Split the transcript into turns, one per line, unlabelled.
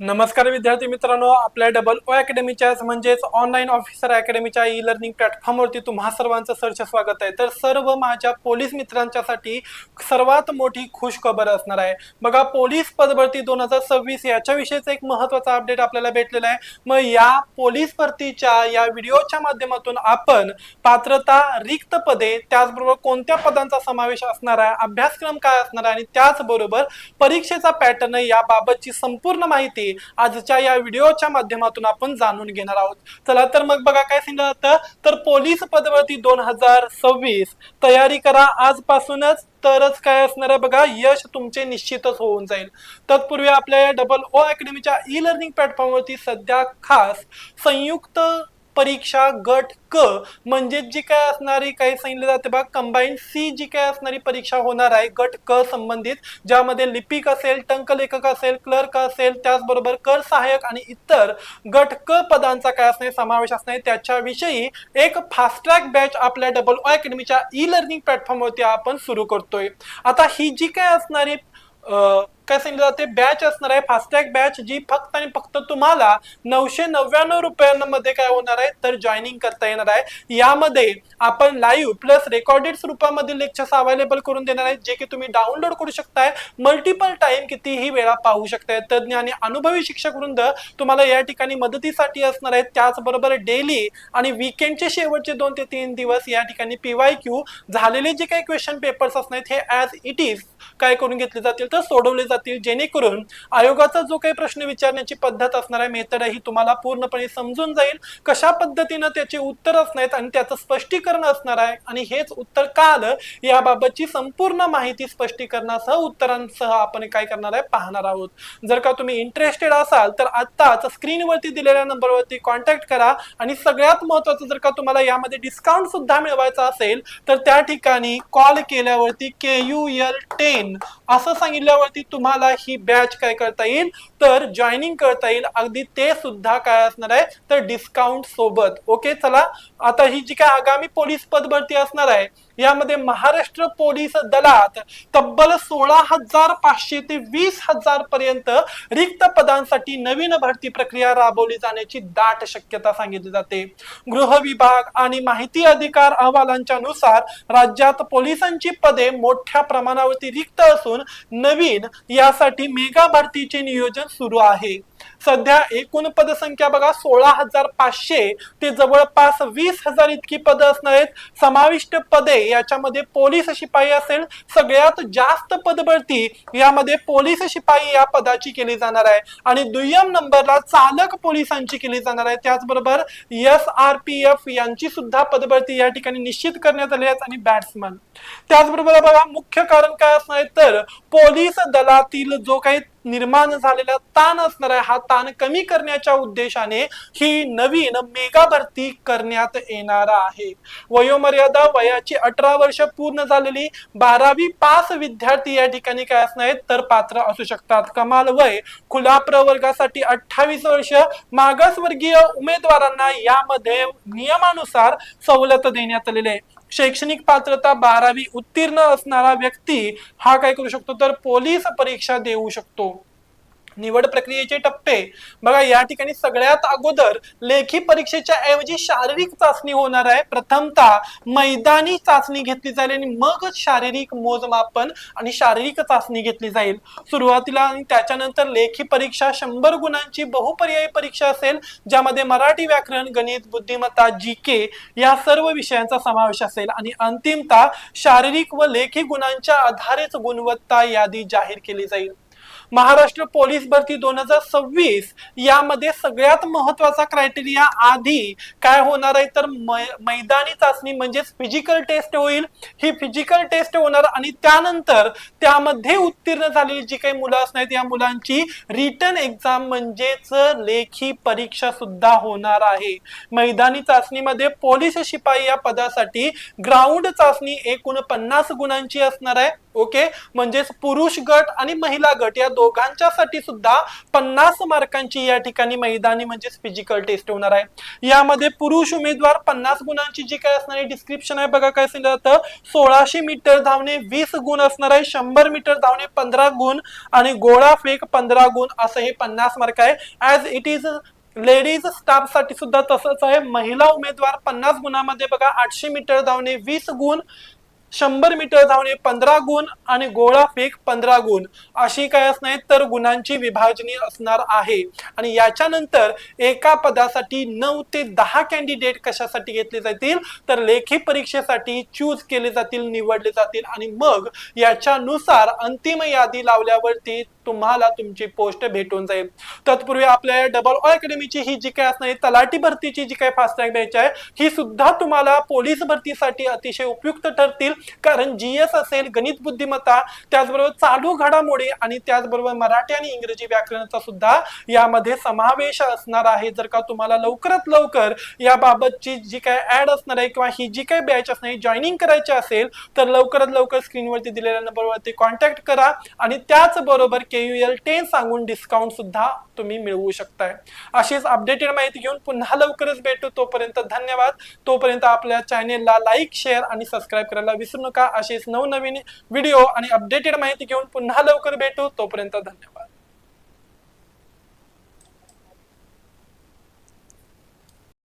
नमस्कार विद्यार्थी मित्रांनो, आपल्या डबल ओ अकॅडमीच्या म्हणजेच ऑनलाईन ऑफिसर अकॅडमीच्या ई लर्निंग प्लॅटफॉर्मवरती तुम्हा सर्वांचं सहर्ष स्वागत आहे। तर सर्व माझ्या पोलीस मित्रांच्यासाठी सर्वात मोठी खुश खबर असणार आहे। बघा, पोलीस पदभरती 2026 याच्याविषयीच एक महत्त्वाचा अपडेट आपल्याला भेटलेला आहे। मग या पोलीस भरतीच्या या व्हिडिओच्या माध्यमातून आपण पात्रता, रिक्त पदे, त्याचबरोबर कोणत्या पदांचा समावेश असणार आहे, अभ्यासक्रम काय असणार आहे आणि त्याचबरोबर परीक्षेचा पॅटर्न याबाबतची संपूर्ण माहिती आजच्या या व्हिडिओच्या माध्यमातून आपण जाणून घेणार आहोत। चला तर मग बघा काय सांगितलं जातं, तर पोलीस पदभरती 2026 तयारी करा आजपासूनच, तरच काय असणार आहे बघा, यश तुमचे निश्चितच होऊन जाईल। तत्पूर्वी आपल्या या डबल ओ अकॅडमीच्या ई लर्निंग प्लॅटफॉर्मवरती सध्या खास संयुक्त परीक्षा गट क म्हणजे जी काय असणारी काही सांगितले जाते बघा, कंबाईन सी जी काय असणारी परीक्षा होणार आहे गट क संबंधित, ज्यामध्ये लिपिक असेल, टंकलेखक असेल, क्लर्क असेल, त्याचबरोबर कर सहाय्यक आणि इतर गट क पदांचा काय असणार समावेश असणार, त्याच्याविषयी एक फास्ट ट्रॅक बॅच आपल्या डबल ओ अकॅडमीच्या ई लर्निंग प्लॅटफॉर्मवरती आपण सुरू करतोय। आता ही जी काय असणारी काय सांगितलं जाते बॅच असणार आहे, फास्टॅग बॅच, जी फक्त आणि फक्त तुम्हाला 999 रुपयांमध्ये काय होणार आहे तर जॉईनिंग करता येणार आहे। यामध्ये आपण लाईव्ह प्लस रेकॉर्डेड स्वरूपामध्ये लेक्चर्स अवेलेबल करून देणार आहेत, जे की तुम्ही डाउनलोड करू शकताय, मल्टिपल टाइम कितीही वेळा पाहू शकताय। तज्ञ आणि अनुभवी शिक्षक वृंद तुम्हाला या ठिकाणी मदतीसाठी असणार आहेत। त्याचबरोबर डेली आणि वीकेंडचे शेवटचे 2 ते 3 दिवस या ठिकाणी PYQ झालेले जे काही क्वेश्चन पेपर्स असणार हे ॲज इट इज काय करून घेतले जातील तर सोडवले जातील, जेणेकरून आयोगाचा जो काही प्रश्न विचारण्याची पद्धत असणार आहे, मेथड ही तुम्हाला पूर्णपणे समजून जाईल, कशा पद्धतीने त्याचे उत्तर असणार आणि त्याचं स्पष्टीकरण असणार आहे आणि हेच उत्तर का आलं याबाबतची संपूर्ण माहिती स्पष्टीकरणासह उत्तरांसह आपण काय करणार आहे पाहणार आहोत। जर का तुम्ही इंटरेस्टेड असाल तर आत्ताच स्क्रीनवरती दिलेल्या नंबरवरती कॉन्टॅक्ट करा आणि सगळ्यात महत्त्वाचं, जर का तुम्हाला यामध्ये डिस्काउंट सुद्धा मिळवायचा असेल तर त्या ठिकाणी कॉल केल्यावरती KUL10 असं सांगितल्यावरती तुम्हाला ही बॅच काय करता येईल तर जॉईनिंग करता येईल, अगदी ते सुद्धा काय असणार आहे तर डिस्काउंट सोबत। ओके, चला आता ही जी काय आगामी पोलीस पदभरती असणार आहे यामध्ये महाराष्ट्र पोलीस दलात तब्बल 16,500 ते 20,000 पर्यंत रिक्त पदांसाठी नवीन भरती प्रक्रिया राबवली जाण्याची दाट शक्यता सांगितली जाते। गृह विभाग आणि माहिती अधिकार अहवालांच्या नुसार राज्यात पोलिसांची पदे मोठ्या प्रमाणावरती रिक्त असून नवीन यासाठी मेगा भरतीचे नियोजन सुरू आहे। सध्या एकूण पदसंख्या बघा 16,500 ते जवळपास 20,000 इतकी पद असणार आहेत। समाविष्ट पदे याच्यामध्ये पोलीस शिपाई असेल, सगळ्यात जास्त पदभरती यामध्ये पोलीस शिपाई या पदाची केली जाणार आहे आणि दुय्यम नंबरला चालक पोलिसांची केली जाणार आहे। त्याचबरोबर SRPF यांची सुद्धा पदभरती या ठिकाणी निश्चित करण्यात आली आहे आणि बॅट्समन। त्याचबरोबर बघा, मुख्य कारण काय असणार तर पोलीस दलातील जो काही निर्माण झालेला ताण असणार आहे, हा ताण कमी करण्याच्या उद्देशाने ही नवीन मेगा भरती करण्यात येणार आहे। वयोमर्यादा वयाची 18 वर्ष पूर्ण झालेली 12वी पास विद्यार्थी या ठिकाणी काय असणार तर पात्र असू शकतात। कमाल वय खुला प्रवर्गासाठी 28 वर्ष, मागासवर्गीय उमेदवारांना यामध्ये नियमानुसार सवलत देण्यात आलेली आहे। शैक्षणिक पात्रता 12वी उत्तीर्ण असणारा व्यक्ती हा काय करू शकतो तर पोलीस परीक्षा देऊ शकतो। निवड प्रक्रियेचे टप्पे बघा, या ठिकाणी सगळ्यात अगोदर लेखी परीक्षेच्या ऐवजी शारीरिक चाचणी होणार आहे। प्रथमतः मैदानी चाचणी घेतली जाईल आणि मग शारीरिक मोजमापन आणि शारीरिक चाचणी घेतली जाईल सुरुवातीला, आणि त्याच्यानंतर लेखी परीक्षा 100 गुणांची बहुपर्यायी परीक्षा असेल, ज्यामध्ये मराठी, व्याकरण, गणित, बुद्धिमत्ता, GK या सर्व विषयांचा समावेश असेल आणि अंतिमतः शारीरिक व लेखी गुणांच्या आधारेच गुणवत्ता यादी जाहीर केली जाईल। महाराष्ट्र पोलीस भरती 2026 यामध्ये सगळ्यात महत्वाचा क्रायटेरिया आधी काय होणार आहे तर मैदानी चाचणी म्हणजेच फिजिकल टेस्ट होईल। ही फिजिकल टेस्ट होणार आणि त्यानंतर त्यामध्ये उत्तीर्ण झालेली जी काही मुलं असणार या मुलांची रिटन एक्झाम म्हणजेच लेखी परीक्षा सुद्धा होणार आहे। मैदानी चाचणीमध्ये पोलीस शिपाई या पदासाठी ग्राउंड चाचणी एकूण 50 गुणांची असणार आहे। ओके, म्हणजेच पुरुष गट आणि महिला गट या दोघांच्यासाठी सुद्धा 50 मार्कांची या ठिकाणी मैदानी म्हणजेच फिजिकल टेस्ट होणार आहे। यामध्ये पुरुष उमेदवार 50 गुणांची जी काय असणारी डिस्क्रिप्शन आहे बघा काय सांगितलं जातं, 1600 मीटर धावणे 20 गुण असणार आहे, 100 मीटर धावणे 15 गुण आणि गोळा फेक 15 गुण असं हे 50 मार्क आहे। As it is ladies staff साठी सुद्धा तसंच आहे। महिला उमेदवार 50 गुणामध्ये बघा 800 मीटर धावणे 20 गुण, 100 मीटर धावणे 15 गुण आणि गोळा फेक 15 गुण अशी काय असणार तर गुणांची विभाजनी असणार आहे। आणि याच्यानंतर एका पदासाठी 9 ते 10 कॅन्डिडेट कशासाठी घेतले जातील तर लेखी परीक्षेसाठी चूज केले जातील, निवडले जातील आणि मग याच्यानुसार अंतिम यादी लावल्यावरती तुम्हाला तुमची पोस्ट भेटून जाईल। तत्पूर्वी आपल्या डबल ओ अकॅडमीची ही जी काय असणार तलाठी भरतीची जी काय फास्ट ट्रॅक बॅच आहे ही सुद्धा तुम्हाला पोलीस भरतीसाठी अतिशय उपयुक्त ठरतील, कारण जीएस असेल, गणित बुद्धिमत्ता, त्याचबरोबर चालू घडामोडी आणि त्याचबरोबर मराठी आणि इंग्रजी व्याकरणाचा सुद्धा यामध्ये समावेश असणार आहे। जर का तुम्हाला लवकरात लवकर याबाबतची जी काय ऍड असणार आहे किंवा ही जी काय बॅच असणार जॉईनिंग करायची असेल तर लवकरात लवकर स्क्रीनवरती दिलेल्या नंबरवरती कॉन्टॅक्ट करा आणि त्याचबरोबर KUL 10 सांगून डिस्काउंट सुद्धा तुम्ही मिळवू शकताय। अशीच अपडेटेड माहिती घेऊन पुन्हा लवकरच भेटू, तोपर्यंत धन्यवाद। तोपर्यंत आपल्या चॅनेलला लाईक, शेअर आणि सबस्क्राईब करायला विसरू नका। अशीच नवनवीन व्हिडिओ आणि अपडेटेड माहिती घेऊन पुन्हा लवकर भेटू, तोपर्यंत धन्यवाद।